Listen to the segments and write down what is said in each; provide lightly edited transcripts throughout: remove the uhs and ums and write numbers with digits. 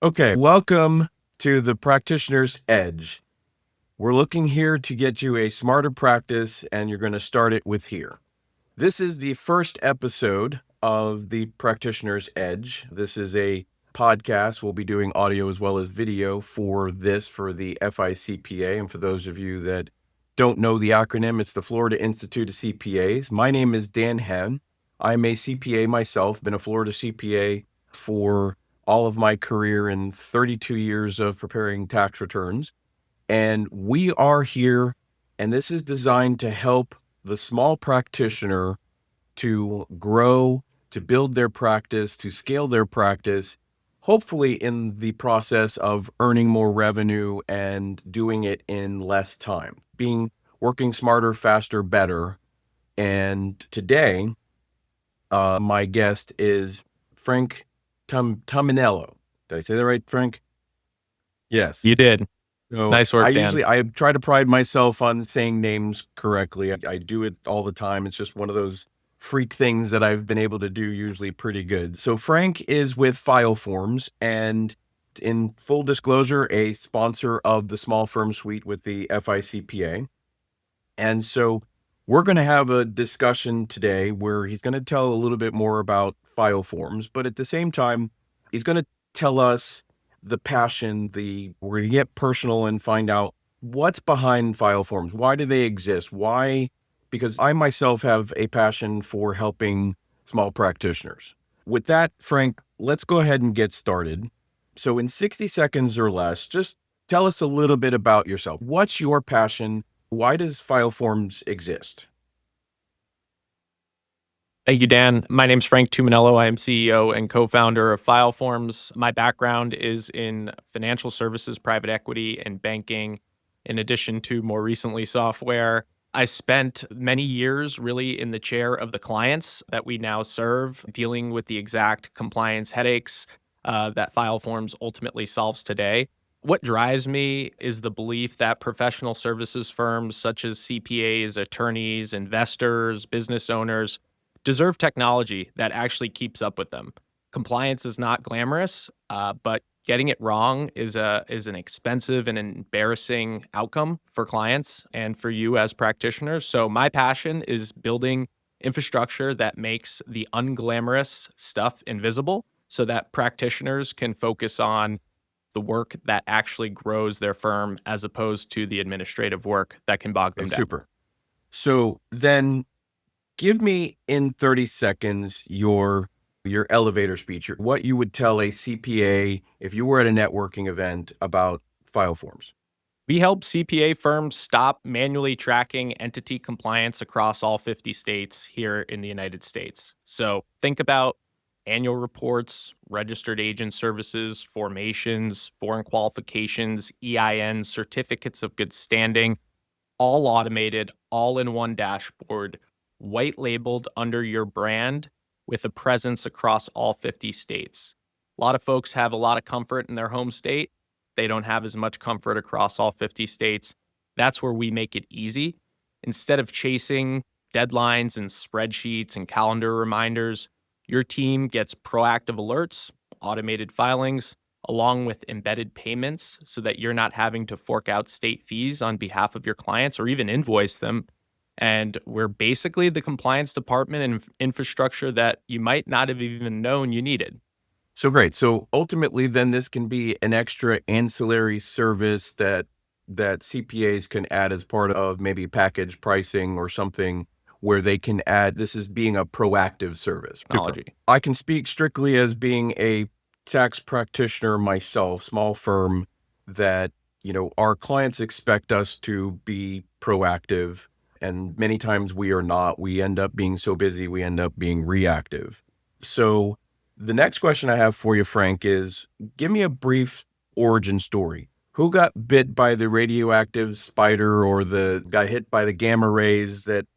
Okay, welcome to the Practitioner's Edge. We're looking here to get you a smarter practice, and you're going to start it with here. This is the first episode of the Practitioner's Edge. This is a podcast. We'll be doing audio as well as video for the FICPA. And for those of you that don't know the acronym, it's the Florida Institute of CPAs. My name is Dan Henn. I'm a CPA myself, been a Florida CPA for all of my career and 32 years of preparing tax returns. And we are here, and this is designed to help the small practitioner to grow, to build their practice, to scale their practice, hopefully in the process of earning more revenue and doing it in less time, working smarter, faster, better. And today, my guest is Frank Tumminello. Did I say that right, Frank? Yes. You did. So Nice work, Dan. I try to pride myself on saying names correctly. I do it all the time. It's just one of those freak things that I've been able to do usually pretty good. So Frank is with FileForms, and in full disclosure, a sponsor of the Small Firm Suite with the FICPA. And so we're going to have a discussion today where he's going to tell a little bit more about FileForms, but at the same time, he's going to tell us the passion, we're going to get personal and find out what's behind FileForms. Why do they exist? Why? Because I myself have a passion for helping small practitioners. With that, Frank, let's go ahead and get started. So in 60 seconds or less, just tell us a little bit about yourself. What's your passion? Why does FileForms exist? Thank you, Dan. My name's Frank Tumminello. I am CEO and co-founder of FileForms. My background is in financial services, private equity, and banking, in addition to more recently software. I spent many years really in the chair of the clients that we now serve, dealing with the exact compliance headaches that FileForms ultimately solves today. What drives me is the belief that professional services firms such as CPAs, attorneys, investors, business owners deserve technology that actually keeps up with them. Compliance is not glamorous, but getting it wrong is an expensive and embarrassing outcome for clients and for you as practitioners. So my passion is building infrastructure that makes the unglamorous stuff invisible so that practitioners can focus on the work that actually grows their firm as opposed to the administrative work that can bog them down. Super. So then give me in 30 seconds your elevator speech, what you would tell a CPA if you were at a networking event about FileForms. We help CPA firms stop manually tracking entity compliance across all 50 states here in the United States. So think about annual reports, registered agent services, formations, foreign qualifications, EIN, certificates of good standing, all automated, all in one dashboard, white labeled under your brand with a presence across all 50 states. A lot of folks have a lot of comfort in their home state. They don't have as much comfort across all 50 states. That's where we make it easy. Instead of chasing deadlines and spreadsheets and calendar reminders, your team gets proactive alerts, automated filings, along with embedded payments so that you're not having to fork out state fees on behalf of your clients or even invoice them. And we're basically the compliance department and infrastructure that you might not have even known you needed. So great. So ultimately, then this can be an extra ancillary service that CPAs can add as part of maybe package pricing or something where they can add, this is being a proactive service. Technology. I can speak strictly as being a tax practitioner myself, small firm, that, our clients expect us to be proactive. And many times we are not. We end up being so busy, we end up being reactive. So the next question I have for you, Frank, is give me a brief origin story. Who got bit by the radioactive spider or got hit by the gamma rays that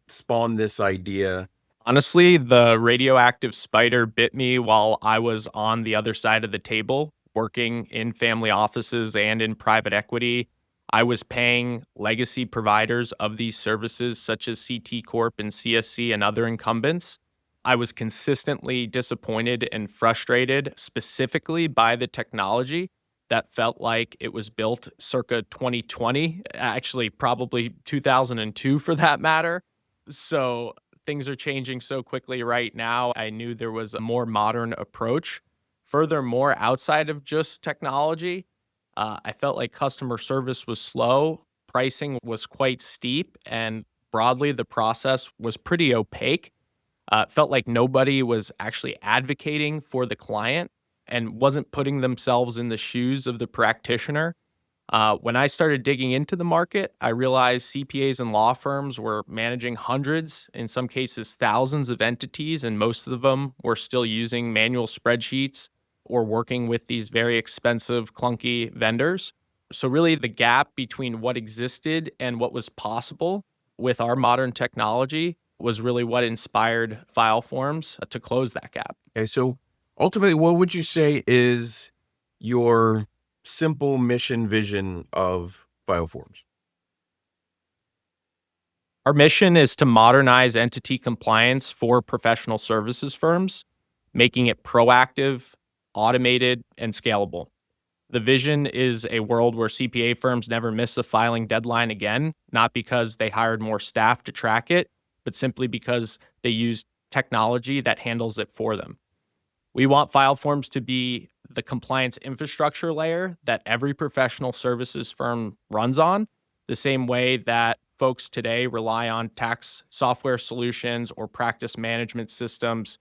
spawned this idea? Honestly, the radioactive spider bit me while I was on the other side of the table, working in family offices and in private equity. I was paying legacy providers of these services, such as CT Corp and CSC and other incumbents, I was consistently disappointed and frustrated, specifically by the technology that felt like it was built circa 2020, actually, probably 2002 for that matter. So things are changing so quickly right now. I knew there was a more modern approach. Furthermore, outside of just technology, I felt like customer service was slow, pricing was quite steep, and broadly, the process was pretty opaque. It felt like nobody was actually advocating for the client and wasn't putting themselves in the shoes of the practitioner. When I started digging into the market, I realized CPAs and law firms were managing hundreds, in some cases thousands of entities, and most of them were still using manual spreadsheets or working with these very expensive, clunky vendors. So, really, the gap between what existed and what was possible with our modern technology was really what inspired FileForms to close that gap. Okay, so ultimately, what would you say is your simple mission vision of FileForms? Our mission is to modernize entity compliance for professional services firms, making it proactive, automated, and scalable. The vision is a world where CPA firms never miss a filing deadline again, not because they hired more staff to track it, but simply because they use technology that handles it for them. We want FileForms to be the compliance infrastructure layer that every professional services firm runs on, the same way that folks today rely on tax software solutions or practice management systems.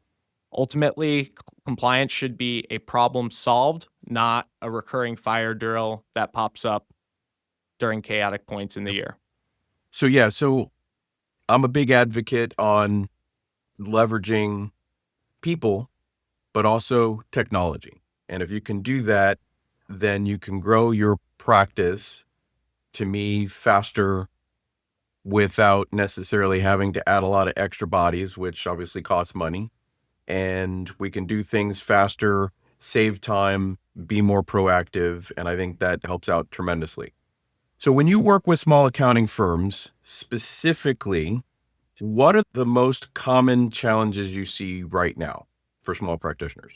Ultimately, compliance should be a problem solved, not a recurring fire drill that pops up during chaotic points in the Yep. year. So I'm a big advocate on leveraging people, but also technology. And if you can do that, then you can grow your practice to me faster without necessarily having to add a lot of extra bodies, which obviously costs money. And we can do things faster, save time, be more proactive. And I think that helps out tremendously. So when you work with small accounting firms, specifically, what are the most common challenges you see right now for small practitioners?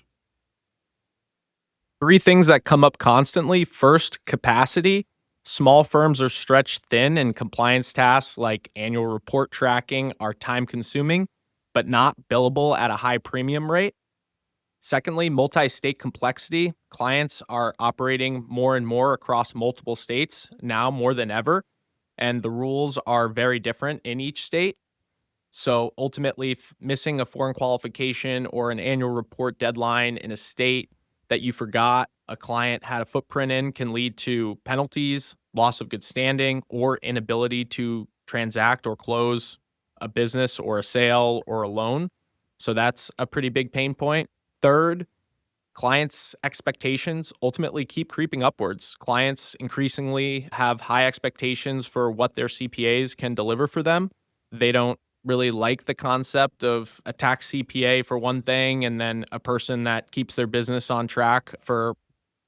Three things that come up constantly. First, capacity. Small firms are stretched thin, and compliance tasks like annual report tracking are time consuming, but not billable at a high premium rate. Secondly, multi state complexity. Clients are operating more and more across multiple states now more than ever, and the rules are very different in each state. So ultimately, missing a foreign qualification or an annual report deadline in a state that you forgot a client had a footprint in can lead to penalties, loss of good standing, or inability to transact or close a business or a sale or a loan. So that's a pretty big pain point. Third, clients' expectations ultimately keep creeping upwards. Clients increasingly have high expectations for what their CPAs can deliver for them. They don't really like the concept of a tax CPA for one thing, and then a person that keeps their business on track for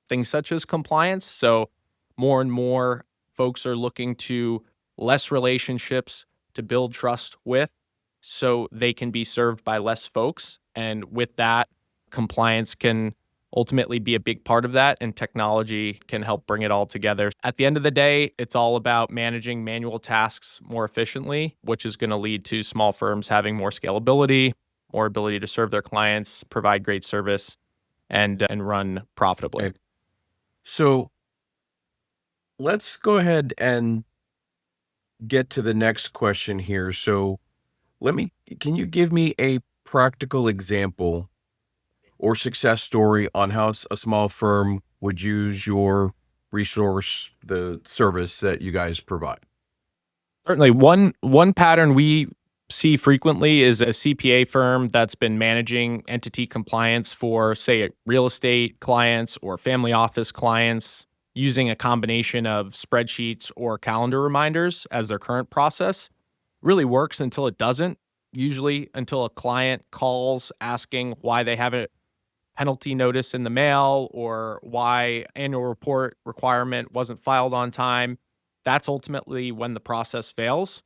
things such as compliance. So, more and more folks are looking to less relationships to build trust with so they can be served by less folks. And with that, compliance can ultimately be a big part of that, and technology can help bring it all together. At the end of the day, it's all about managing manual tasks more efficiently, which is going to lead to small firms having more scalability, more ability to serve their clients, provide great service, and run profitably. Okay. So let's go ahead and get to the next question here. So can you give me a practical example or success story on how a small firm would use your resource, the service that you guys provide? Certainly, one pattern we see frequently is a CPA firm that's been managing entity compliance for, say, real estate clients or family office clients using a combination of spreadsheets or calendar reminders as their current process. Really works until it doesn't, usually until a client calls asking why they have a penalty notice in the mail or why annual report requirement wasn't filed on time. That's ultimately when the process fails.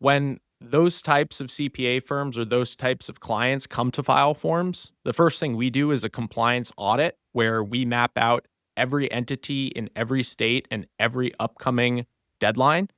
When those types of CPA firms or those types of clients come to FileForms, the first thing we do is a compliance audit where we map out every entity in every state and every upcoming deadline.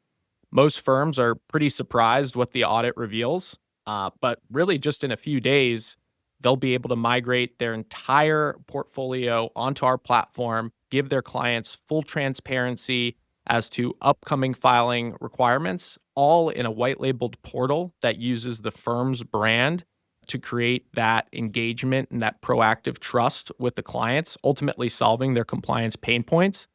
Most firms are pretty surprised what the audit reveals, but really just in a few days, they'll be able to migrate their entire portfolio onto our platform, give their clients full transparency as to upcoming filing requirements, all in a white labeled portal that uses the firm's brand to create that engagement and that proactive trust with the clients, ultimately solving their compliance pain points.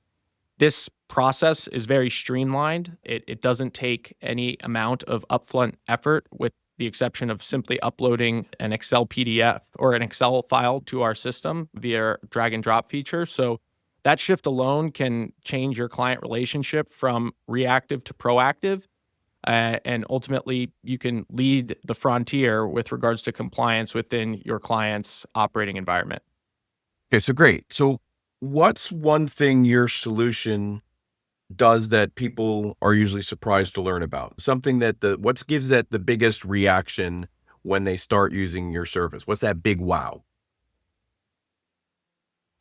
This process is very streamlined. It doesn't take any amount of upfront effort, with the exception of simply uploading an Excel PDF or an Excel file to our system via drag and drop feature. So that shift alone can change your client relationship from reactive to proactive. And ultimately, you can lead the frontier with regards to compliance within your client's operating environment. Okay, so great. So what's one thing your solution does that people are usually surprised to learn about? Something that what gives that the biggest reaction when they start using your service? What's that big wow?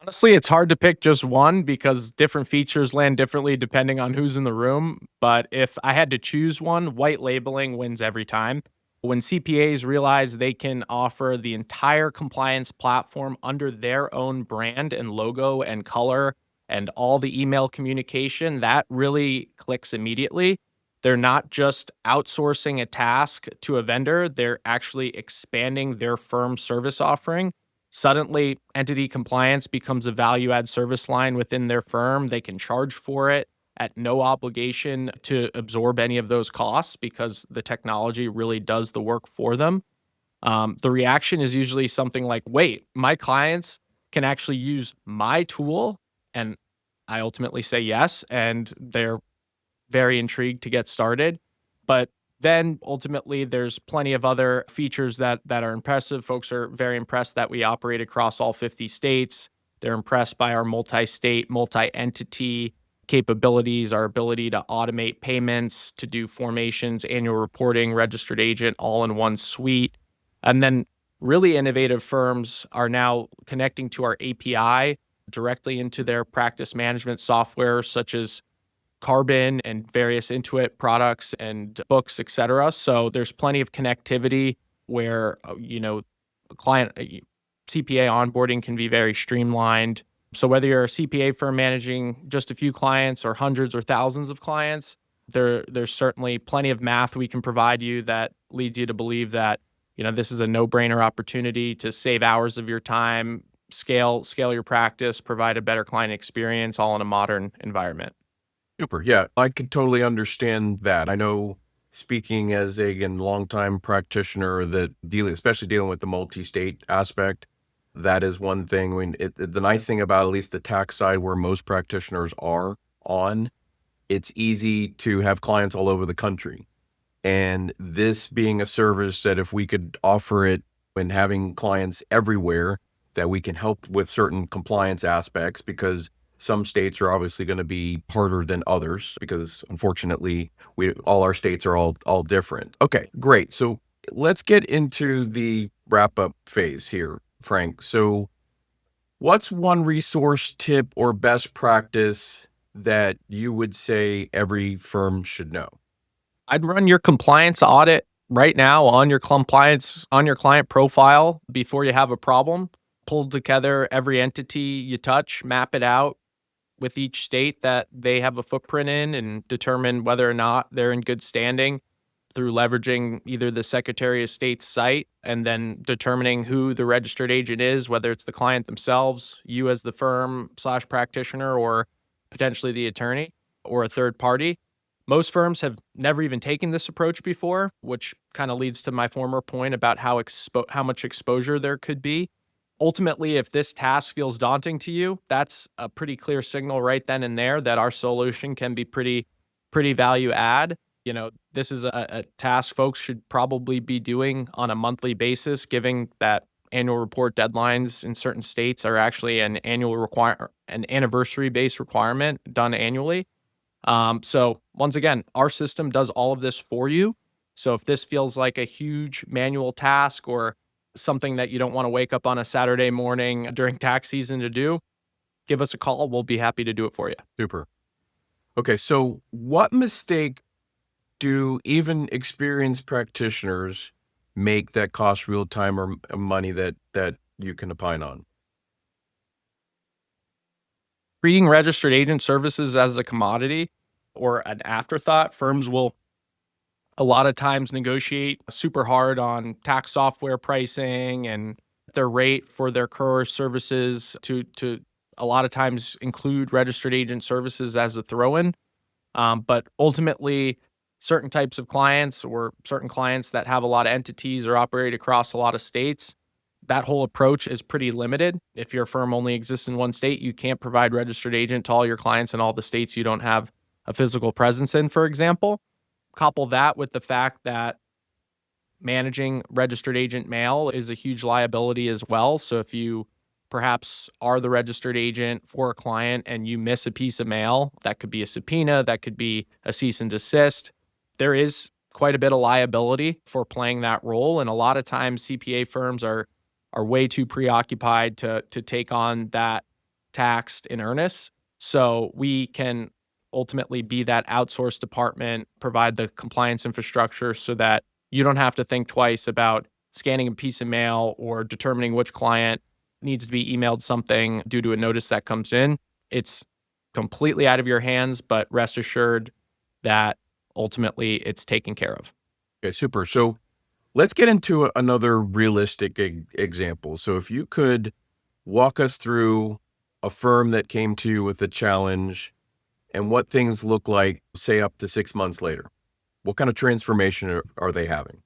Honestly, it's hard to pick just one because different features land differently depending on who's in the room. But if I had to choose one, white labeling wins every time. When CPAs realize they can offer the entire compliance platform under their own brand and logo and color and all the email communication, that really clicks immediately. They're not just outsourcing a task to a vendor, they're actually expanding their firm service offering. Suddenly, entity compliance becomes a value add service line within their firm. They can charge for it at no obligation to absorb any of those costs because the technology really does the work for them. The reaction is usually something like, wait, my clients can actually use my tool. And I ultimately say yes. And they're very intrigued to get started. But then ultimately there's plenty of other features that are impressive. Folks are very impressed that we operate across all 50 states. They're impressed by our multi-state, multi-entity capabilities, our ability to automate payments, to do formations, annual reporting, registered agent, all in one suite. And then really innovative firms are now connecting to our API directly into their practice management software, such as Carbon and various Intuit products and books, et cetera. So there's plenty of connectivity where, client CPA onboarding can be very streamlined. So whether you're a CPA firm managing just a few clients or hundreds or thousands of clients, there's certainly plenty of math we can provide you that leads you to believe that, this is a no-brainer opportunity to save hours of your time, scale your practice, provide a better client experience, all in a modern environment. Super. Yeah, I could totally understand that. I know, speaking as a again longtime practitioner, that especially dealing with the multi-state aspect, that is one thing. I mean, the nice thing about at least the tax side, where most practitioners are on, it's easy to have clients all over the country. And this being a service that if we could offer it when having clients everywhere, that we can help with certain compliance aspects, because some states are obviously going to be harder than others because unfortunately all our states are all different. Okay, great. So let's get into the wrap up phase here, Frank. So what's one resource, tip, or best practice that you would say every firm should know? I'd run your compliance audit right now on your client profile before you have a problem. Pull together every entity you touch, map it out with each state that they have a footprint in, and determine whether or not they're in good standing through leveraging either the Secretary of State's site and then determining who the registered agent is, whether it's the client themselves, you as the firm / practitioner, or potentially the attorney or a third party. Most firms have never even taken this approach before, which kind of leads to my former point about how much exposure there could be. Ultimately, if this task feels daunting to you, that's a pretty clear signal right then and there that our solution can be pretty value add. This is a task folks should probably be doing on a monthly basis, given that annual report deadlines in certain states are actually an anniversary based requirement done annually. So once again, our system does all of this for you. So if this feels like a huge manual task or something that you don't want to wake up on a Saturday morning during tax season to do, give us a call. We'll be happy to do it for you. Super. Okay, so what mistake do even experienced practitioners make that cost real time or money that you can opine on? Treating registered agent services as a commodity or an afterthought, firms will a lot of times negotiate super hard on tax software pricing and their rate for their core services to a lot of times include registered agent services as a throw-in. But ultimately, certain types of clients or certain clients that have a lot of entities or operate across a lot of states, that whole approach is pretty limited. If your firm only exists in one state, you can't provide registered agent to all your clients in all the states you don't have a physical presence in, for example. Couple that with the fact that managing registered agent mail is a huge liability as well. So if you perhaps are the registered agent for a client and you miss a piece of mail, that could be a subpoena, that could be a cease and desist. There is quite a bit of liability for playing that role. And a lot of times CPA firms are way too preoccupied to take on that tax in earnest. So we can ultimately be that outsourced department, provide the compliance infrastructure so that you don't have to think twice about scanning a piece of mail or determining which client needs to be emailed something due to a notice that comes in. It's completely out of your hands, but rest assured that ultimately it's taken care of. Okay, super. So let's get into another realistic example. So if you could walk us through a firm that came to you with a challenge and what things look like, say, up to 6 months later. What kind of transformation are they having?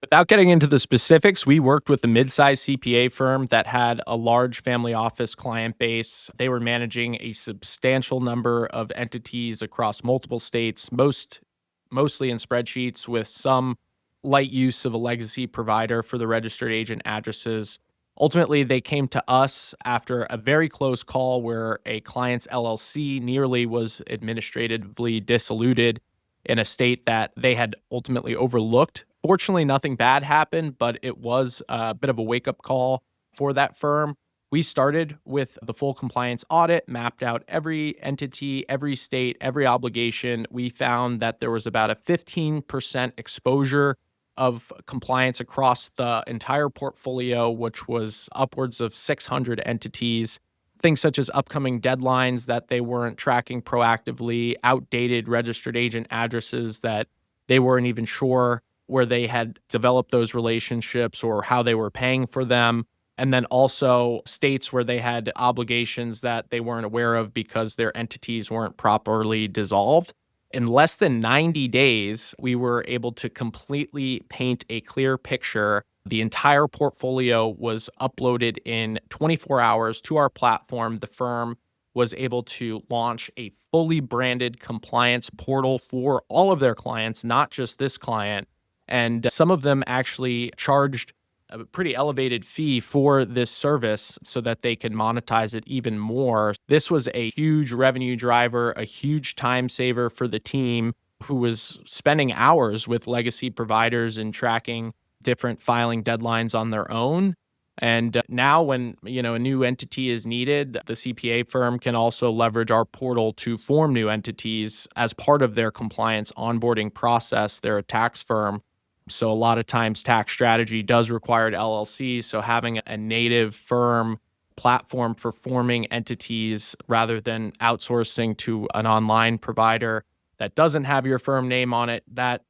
Without getting into the specifics, we worked with a mid-sized CPA firm that had a large family office client base. They were managing a substantial number of entities across multiple states, mostly in spreadsheets with some light use of a legacy provider for the registered agent addresses. Ultimately, they came to us after a very close call where a client's LLC nearly was administratively dissoluted in a state that they had ultimately overlooked. Fortunately, nothing bad happened, but it was a bit of a wake-up call for that firm. We started with the full compliance audit, mapped out every entity, every state, every obligation. We found that there was about a 15% exposure of compliance across the entire portfolio, which was upwards of 600 entities. Things such as upcoming deadlines that they weren't tracking proactively, outdated registered agent addresses that they weren't even sure where they had developed those relationships or how they were paying for them. And then also states where they had obligations that they weren't aware of because their entities weren't properly dissolved. In less than 90 days, we were able to completely paint a clear picture. The entire portfolio was uploaded in 24 hours to our platform. The firm was able to launch a fully branded compliance portal for all of their clients, not just this client. And some of them actually charged a pretty elevated fee for this service so that they could monetize it even more. This was a huge revenue driver, a huge time saver for the team who was spending hours with legacy providers and tracking different filing deadlines on their own. And now when, a new entity is needed, the CPA firm can also leverage our portal to form new entities as part of their compliance onboarding process. They're a tax firm. So a lot of times tax strategy does require an LLC. So having a native firm platform for forming entities rather than outsourcing to an online provider that doesn't have your firm name on it, that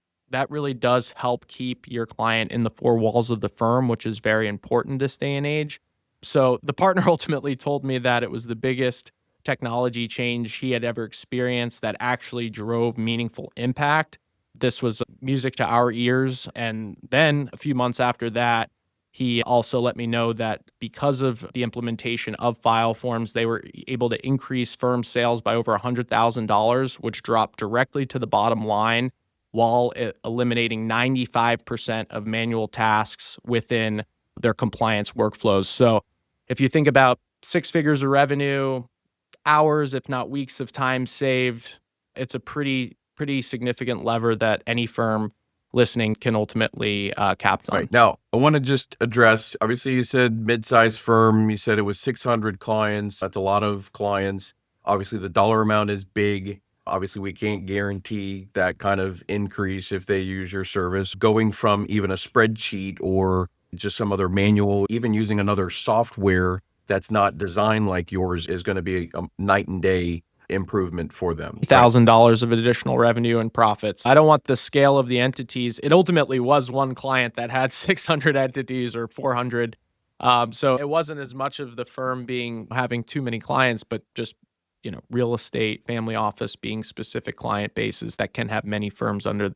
really does help keep your client in the four walls of the firm, which is very important this day and age. So the partner ultimately told me that it was the biggest technology change he had ever experienced that actually drove meaningful impact. This was music to our ears. And then a few months after that, he also let me know that because of the implementation of FileForms, they were able to increase firm sales by over $100,000, which dropped directly to the bottom line while eliminating 95% of manual tasks within their compliance workflows. So if you think about 6 figures of revenue, hours, if not weeks of time saved, it's a pretty significant lever that any firm listening can ultimately capitalize on. Right. Now, I want to just address, obviously you said mid-sized firm, you said it was 600 clients. That's a lot of clients. Obviously the dollar amount is big. Obviously we can't guarantee that kind of increase if they use your service. Going from even a spreadsheet or just some other manual, even using another software that's not designed like yours is going to be a night and day improvement for them. Right. $1,000 of additional revenue and profits. I don't want the scale of the entities. It ultimately was one client that had 600 entities or 400. So it wasn't as much of the firm having too many clients, but just, real estate, family office being specific client bases that can have many firms under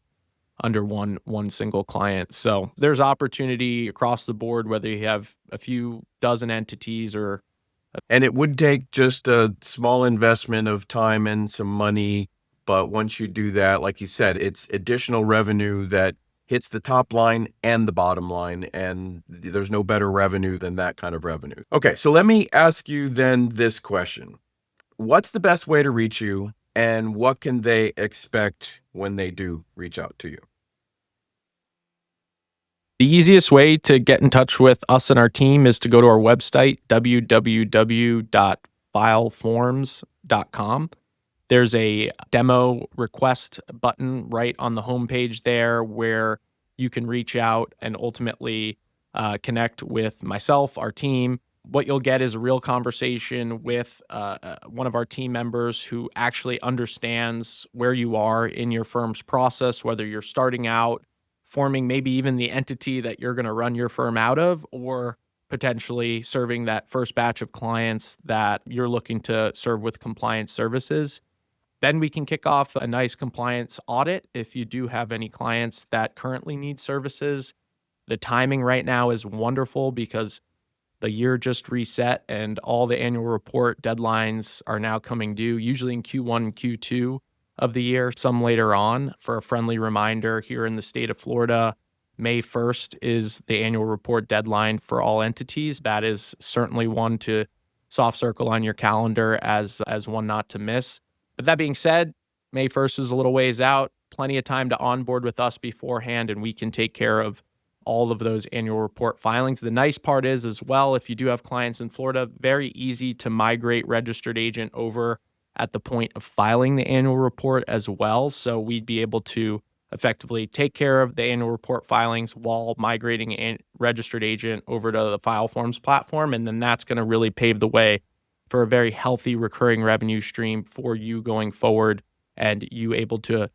one single client. So there's opportunity across the board, whether you have a few dozen entities or. And it would take just a small investment of time and some money. But once you do that, like you said, it's additional revenue that hits the top line and the bottom line. And there's no better revenue than that kind of revenue. Okay, so let me ask you then this question. What's the best way to reach you, and what can they expect when they do reach out to you? The easiest way to get in touch with us and our team is to go to our website, www.fileforms.com. There's a demo request button right on the homepage there where you can reach out and ultimately connect with myself, our team. What you'll get is a real conversation with one of our team members who actually understands where you are in your firm's process, whether you're starting out, forming maybe even the entity that you're going to run your firm out of, or potentially serving that first batch of clients that you're looking to serve with compliance services. Then we can kick off a nice compliance audit if you do have any clients that currently need services. The timing right now is wonderful because the year just reset and all the annual report deadlines are now coming due, usually in Q1 and Q2 of the year, some later on. For a friendly reminder, here in the state of Florida, May 1st is the annual report deadline for all entities. That is certainly one to soft circle on your calendar as one not to miss. But that being said, May 1st is a little ways out, plenty of time to onboard with us beforehand, and we can take care of all of those annual report filings. The nice part is as well, if you do have clients in Florida, very easy to migrate registered agent over at the point of filing the annual report as well. So we'd be able to effectively take care of the annual report filings while migrating a registered agent over to the FileForms platform. And then that's going to really pave the way for a very healthy recurring revenue stream for you going forward, and you able to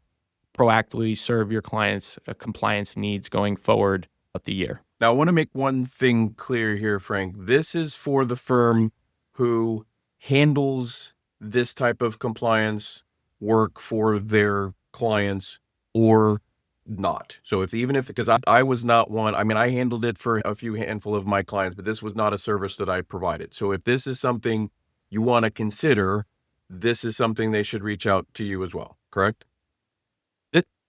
proactively serve your clients' compliance needs going forward of the year. Now, I want to make one thing clear here, Frank. This is for the firm who handles this type of compliance work for their clients or not. So because I was not one, I mean, I handled it for a few handful of my clients, but this was not a service that I provided. So if this is something you want to consider, this is something they should reach out to you as well, correct?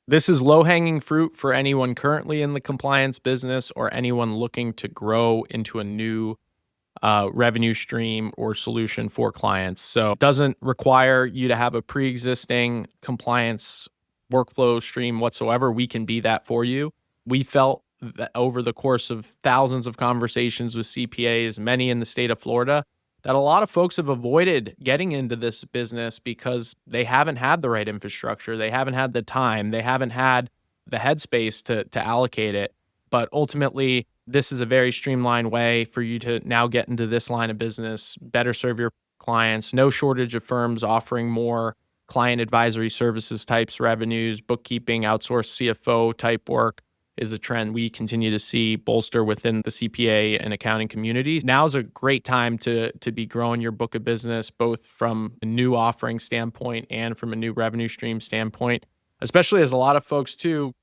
This is low-hanging fruit for anyone currently in the compliance business or anyone looking to grow into a new revenue stream or solution for clients. So it doesn't require you to have a pre-existing compliance workflow stream whatsoever. We can be that for you. We felt that over the course of thousands of conversations with CPAs, many in the state of Florida, that a lot of folks have avoided getting into this business because they haven't had the right infrastructure. They haven't had the time. They haven't had the headspace to allocate it. But ultimately, this is a very streamlined way for you to now get into this line of business, better serve your clients. No shortage of firms offering more client advisory services types revenues, bookkeeping, outsourced CFO type work is a trend we continue to see bolster within the CPA and accounting communities. Now is a great time to be growing your book of business, both from a new offering standpoint and from a new revenue stream standpoint, especially as a lot of folks too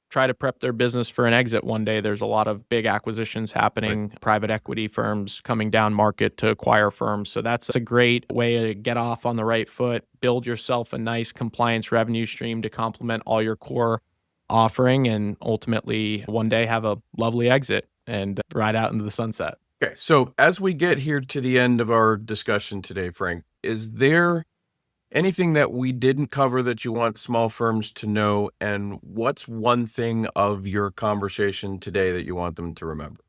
try to prep their business for an exit one day. There's a lot of big acquisitions happening, right. Private equity firms coming down market to acquire firms. So that's a great way to get off on the right foot, build yourself a nice compliance revenue stream to complement all your core offering, and ultimately one day have a lovely exit and ride out into the sunset. Okay, so as we get here to the end of our discussion today, Frank, is there anything that we didn't cover that you want small firms to know? And what's one thing of your conversation today that you want them to remember?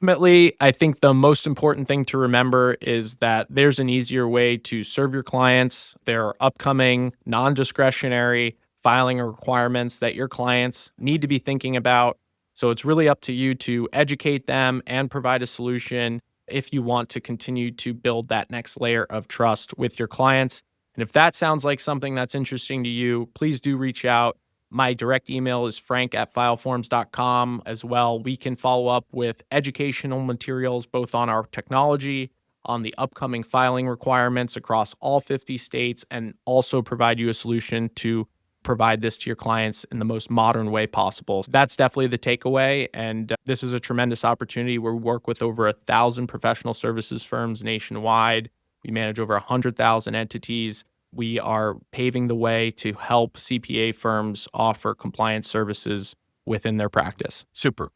Ultimately, I think the most important thing to remember is that there's an easier way to serve your clients. There are upcoming non-discretionary filing requirements that your clients need to be thinking about. So it's really up to you to educate them and provide a solution if you want to continue to build that next layer of trust with your clients. And if that sounds like something that's interesting to you, please do reach out. My direct email is frank@fileforms.com as well. We can follow up with educational materials both on our technology, on the upcoming filing requirements across all 50 states, and also provide you a solution to provide this to your clients in the most modern way possible. That's definitely the takeaway. And this is a tremendous opportunity where we work with over 1,000 professional services firms nationwide. We manage over 100,000 entities. We are paving the way to help CPA firms offer compliance services within their practice. Super.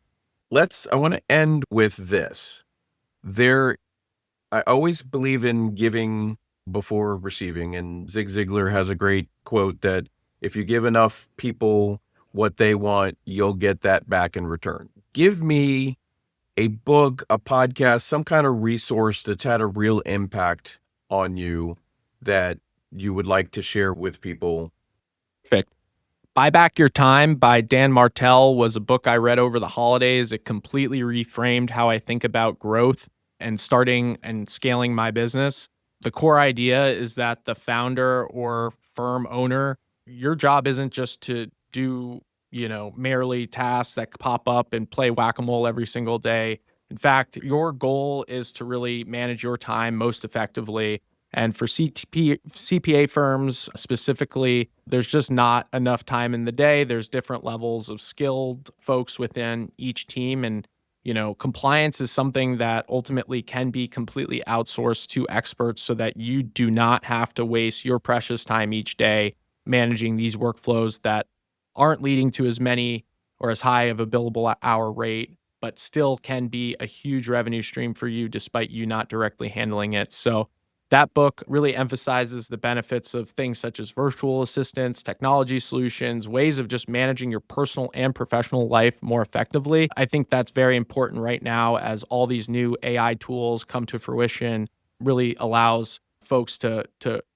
I want to end with this. I always believe in giving before receiving. And Zig Ziglar has a great quote that if you give enough people what they want, you'll get that back in return. Give me a book, a podcast, some kind of resource that's had a real impact on you that you would like to share with people. Perfect. Buy Back Your Time by Dan Martell was a book I read over the holidays. It completely reframed how I think about growth and starting and scaling my business. The core idea is that the founder or firm owner, your job isn't just to do, merely tasks that pop up and play whack-a-mole every single day. In fact, your goal is to really manage your time most effectively. And for CPA firms specifically, there's just not enough time in the day. There's different levels of skilled folks within each team. And, compliance is something that ultimately can be completely outsourced to experts so that you do not have to waste your precious time each day managing these workflows that aren't leading to as many or as high of a billable hour rate, but still can be a huge revenue stream for you despite you not directly handling it. So that book really emphasizes the benefits of things such as virtual assistants, technology solutions, ways of just managing your personal and professional life more effectively. I think that's very important right now as all these new AI tools come to fruition, really allows folks to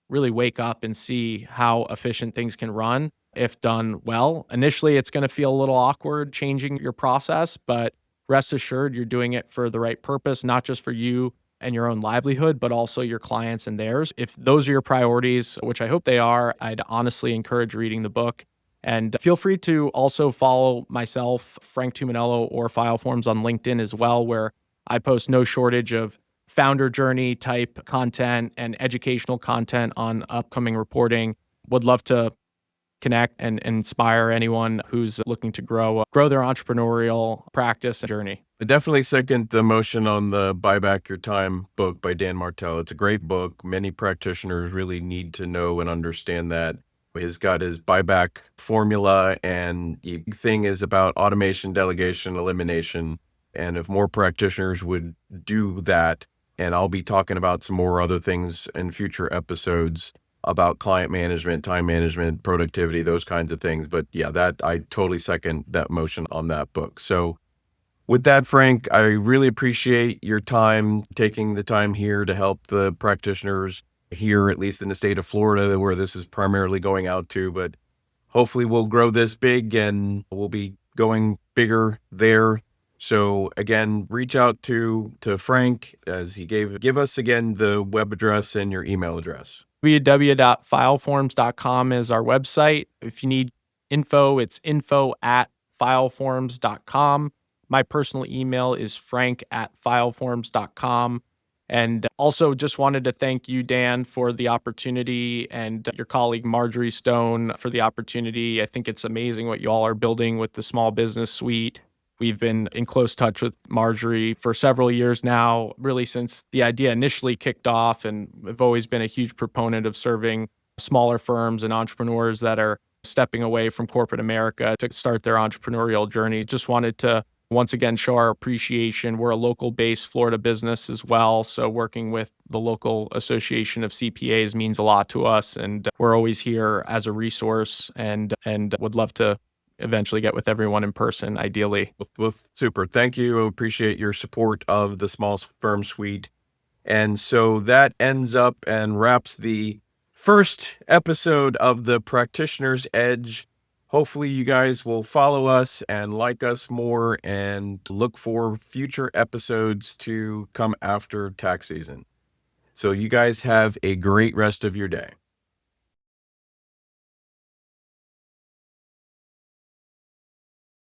really wake up and see how efficient things can run if done well. Initially, it's going to feel a little awkward changing your process, but rest assured you're doing it for the right purpose, not just for you and your own livelihood, but also your clients and theirs. If those are your priorities, which I hope they are, I'd honestly encourage reading the book. And feel free to also follow myself, Frank Tumminello, or FileForms on LinkedIn as well, where I post no shortage of founder journey type content and educational content on upcoming reporting. Would love to connect and inspire anyone who's looking to grow their entrepreneurial practice and journey. I definitely second the motion on the Buy Back Your Time book by Dan Martell. It's a great book. Many practitioners really need to know and understand that. He's got his buyback formula, and the big thing is about automation, delegation, elimination. And if more practitioners would do that, and I'll be talking about some more other things in future episodes about client management, time management, productivity, those kinds of things. But yeah, that I totally second that motion on that book. So with that, Frank, I really appreciate your time, taking the time here to help the practitioners here, at least in the state of Florida, where this is primarily going out to. But hopefully we'll grow this big and we'll be going bigger there. So again, reach out to Frank as he give us again the web address and your email address. www.fileforms.com is our website. If you need info, it's info@fileforms.com. My personal email is frank@fileforms.com. And also just wanted to thank you, Dan, for the opportunity, and your colleague, Marjorie Stone, for the opportunity. I think it's amazing what you all are building with the Small Business Suite. We've been in close touch with Marjorie for several years now, really since the idea initially kicked off, and I've always been a huge proponent of serving smaller firms and entrepreneurs that are stepping away from corporate America to start their entrepreneurial journey. Just wanted to once again show our appreciation. We're a local-based Florida business as well, so working with the local association of CPAs means a lot to us, and we're always here as a resource and would love to eventually get with everyone in person, ideally. Well, super. Thank you. I appreciate your support of the Small Firm Suite. And so that ends up and wraps the first episode of the Practitioner's Edge. Hopefully you guys will follow us and like us more and look for future episodes to come after tax season. So you guys have a great rest of your day.